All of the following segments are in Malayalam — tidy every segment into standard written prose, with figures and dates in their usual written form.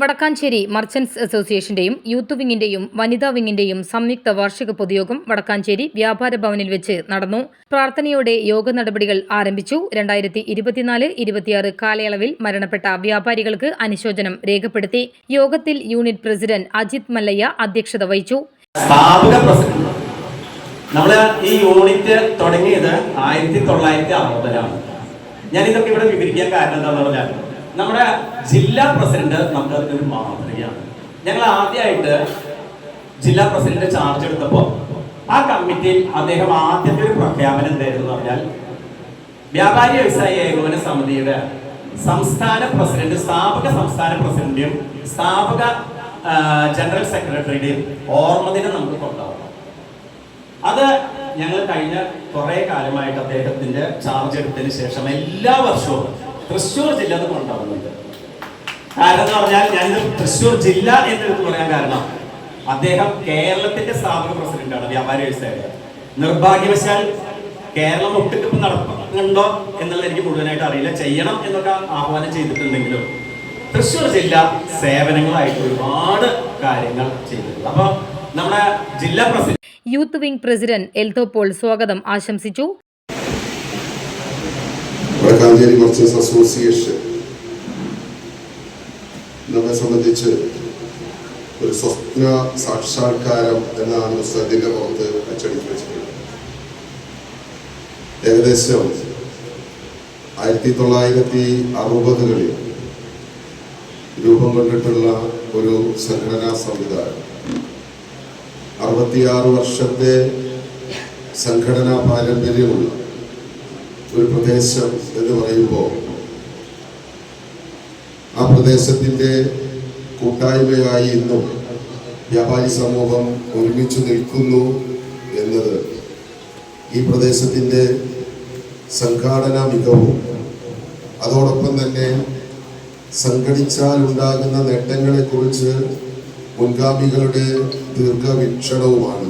വടക്കാഞ്ചേരി മർച്ചന്റ്സ് അസോസിയേഷന്റെയും യൂത്ത് വിങ്ങിന്റെയും വനിതാ വിങ്ങിന്റെയും സംയുക്ത വാർഷിക പൊതുയോഗം വടക്കാഞ്ചേരി വ്യാപാര ഭവനിൽ വെച്ച് നടന്നു. പ്രാർത്ഥനയോടെ യോഗ നടപടികൾ ആരംഭിച്ചു. 2024-26 കാലയളവിൽ മരണപ്പെട്ട വ്യാപാരികൾക്ക് അനുശോചനം രേഖപ്പെടുത്തി. യോഗത്തിൽ യൂണിറ്റ് പ്രസിഡന്റ് അജിത് മല്ലയ്യ അധ്യക്ഷത വഹിച്ചു. ഈ യൂണിറ്റ് തുടങ്ങിയത് 1960-ലാണ്. ഞാൻ ഇതൊക്കെ ഇവിടെ വിവരിക്കാൻ കാരണം എന്താണെന്ന് പറഞ്ഞാൽ നമ്മുടെ ജില്ലാ പ്രസിഡന്റ് നമുക്ക് അതിനൊരു മാതൃകയാണ്. ഞങ്ങൾ ആദ്യമായിട്ട് ജില്ലാ പ്രസിഡന്റ് ചാർജ് എടുത്തപ്പോൾ ആ കമ്മിറ്റിയിൽ അദ്ദേഹം ആദ്യത്തെ ഒരു പ്രഖ്യാപനം എന്തായിരുന്നു പറഞ്ഞാൽ വ്യാപാരി വ്യവസായ ഏകോപന സമിതിയുടെ സംസ്ഥാന പ്രസിഡന്റ്, സ്ഥാപക സംസ്ഥാന പ്രസിഡന്റും സ്ഥാപക ജനറൽ സെക്രട്ടറിയുടെയും ഓർമ്മദിനം നമുക്ക് കൊണ്ടുപോകണം. അത് ഞങ്ങൾ കഴിഞ്ഞ കുറെ കാലമായിട്ട് അദ്ദേഹത്തിന്റെ ചാർജ് എടുത്തതിന് ശേഷം എല്ലാ വർഷവും തൃശ്ശൂർ ജില്ല കൊണ്ടുപോകുന്നുണ്ട്. കാരണം എന്ന് പറഞ്ഞാൽ ഞാൻ തൃശ്ശൂർ ജില്ല എന്നെടുത്ത് പറയാൻ കാരണം അദ്ദേഹം കേരളത്തിന്റെ സ്ഥാപക പ്രസിഡന്റാണ് വ്യാപാരി വ്യവസായ. നിർഭാഗ്യവശാൽ കേരളം ഒട്ടുക്കിപ്പം നടക്കുന്നുണ്ടോ എന്നുള്ളത് എനിക്ക് മുഴുവനായിട്ട് അറിയില്ല. ചെയ്യണം എന്നൊക്കെ ആഹ്വാനം ചെയ്തിട്ടുണ്ടെങ്കിലും തൃശ്ശൂർ ജില്ല സേവനങ്ങളായിട്ട് ഒരുപാട് കാര്യങ്ങൾ ചെയ്തിട്ടുണ്ട്. അപ്പൊ നമ്മുടെ ജില്ലാ president youth wing president Eldho Paul സ്വാഗതം ആശംസിച്ചു. വടക്കാഞ്ചേരി മർച്ചന്റ്സ് അസോസിയേഷൻ നമ്മെ സംബന്ധിച്ച് ഒരു സ്വപ്ന സാക്ഷാത്കാരം എന്നാണ് പുസ്തകത്തിന്റെ പുറത്ത് അച്ചടിച്ചു വെച്ചിട്ടുള്ളത്. ഏകദേശം 1960-കളിൽ രൂപം കൊണ്ടിട്ടുള്ള ഒരു സംഘടനാ സംവിധാനം, 66 വർഷത്തെ സംഘടനാ പാരമ്പര്യമുള്ള ഒരു പ്രദേശം എന്ന് പറയുമ്പോൾ ആ പ്രദേശത്തിൻ്റെ കൂട്ടായ്മയായി ഇന്നും വ്യാപാരി സമൂഹം ഒരുമിച്ച് നിൽക്കുന്നു എന്നത് ഈ പ്രദേശത്തിൻ്റെ സംഘാടന മികവും അതോടൊപ്പം തന്നെ സംഘടിച്ചാൽ ഉണ്ടാകുന്ന നേട്ടങ്ങളെക്കുറിച്ച് മുൻഗാമികളുടെ ദീർഘവീക്ഷണവുമാണ്.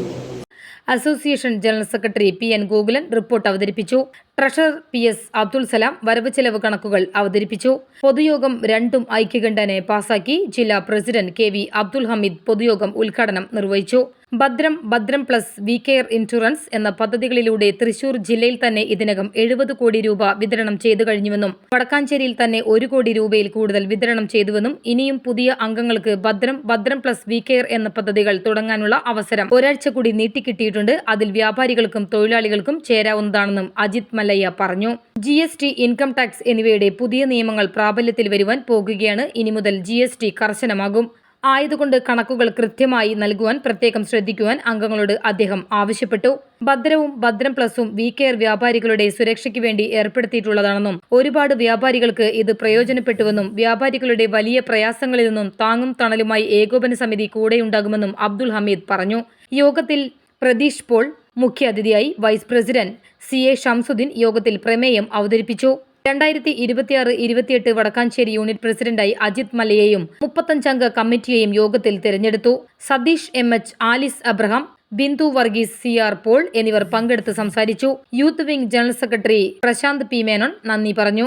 Association general secretary PN. Gokulan report അവതരിപ്പിച്ചു. Treasurer PS. അബ്ദുൾ സലാം വരവ് ചെലവ് കണക്കുകൾ അവതരിപ്പിച്ചു. പൊതുയോഗം രണ്ടും ഐക്യകണ്ഠേന പാസാക്കി. ജില്ലാ പ്രസിഡന്റ് കെ.വി. അബ്ദുൾ ഹമീദ് പൊതുയോഗം ഉദ്ഘാടനം നിർവഹിച്ചു. ഭദ്രം പ്ലസ് വി കെയർ ഇൻഷുറൻസ് എന്ന പദ്ധതികളിലൂടെ തൃശൂർ ജില്ലയിൽ തന്നെ ഇതിനകം 70 കോടി രൂപ വിതരണം ചെയ്തു കഴിഞ്ഞുവെന്നും വടക്കാഞ്ചേരിയിൽ തന്നെ 1 കോടി രൂപയിൽ കൂടുതൽ വിതരണം ചെയ്തുവെന്നും ഇനിയും പുതിയ അംഗങ്ങൾക്ക് ഭദ്രം പ്ലസ് വി കെയർ എന്ന പദ്ധതികൾ തുടങ്ങാനുള്ള അവസരം ഒരാഴ്ച കൂടി നീട്ടിക്കിട്ടിയിട്ടുണ്ട്. അതിൽ വ്യാപാരികൾക്കും തൊഴിലാളികൾക്കും ചേരാവുന്നതാണെന്നും അജിത് മല്ലയ്യ പറഞ്ഞു. GST, ഇൻകം ടാക്സ് എന്നിവയുടെ പുതിയ നിയമങ്ങൾ പ്രാബല്യത്തിൽ വരുവാൻ പോകുകയാണ്. ഇനി മുതൽ GST കർശനമാകും. ആയതുകൊണ്ട് കണക്കുകൾ കൃത്യമായി നൽകുവാൻ പ്രത്യേകം ശ്രദ്ധിക്കുവാൻ അംഗങ്ങളോട് അദ്ദേഹം ആവശ്യപ്പെട്ടു. ഭദ്രം പ്ലസും വി കെയർ വ്യാപാരികളുടെ സുരക്ഷയ്ക്ക് വേണ്ടി ഏർപ്പെടുത്തിയിട്ടുള്ളതാണെന്നും ഒരുപാട് വ്യാപാരികൾക്ക് ഇത് പ്രയോജനപ്പെട്ടുവെന്നും വ്യാപാരികളുടെ വലിയ പ്രയാസങ്ങളിൽ നിന്നും താങ്ങും തണലുമായി ഏകോപന സമിതി കൂടെയുണ്ടാകുമെന്നും അബ്ദുൾ ഹമീദ് പറഞ്ഞു. യോഗത്തിൽ പ്രതീഷ് പോൾ മുഖ്യാതിഥിയായി. വൈസ് പ്രസിഡന്റ് CA ഷംസുദ്ദീൻ യോഗത്തിൽ പ്രമേയം അവതരിപ്പിച്ചു. 2026-28 വടക്കാഞ്ചേരി യൂണിറ്റ് പ്രസിഡന്റായി അജിത് മല്ലയെയും 35-അംഗ കമ്മിറ്റിയെയും യോഗത്തിൽ തിരഞ്ഞെടുത്തു. സതീഷ് MH, ആലിസ് അബ്രഹാം, ബിന്ദു വർഗീസ്, CR പോൾ എന്നിവർ പങ്കെടുത്ത് സംസാരിച്ചു. Youth wing general secretary Prashanth P. Menon നന്ദി പറഞ്ഞു.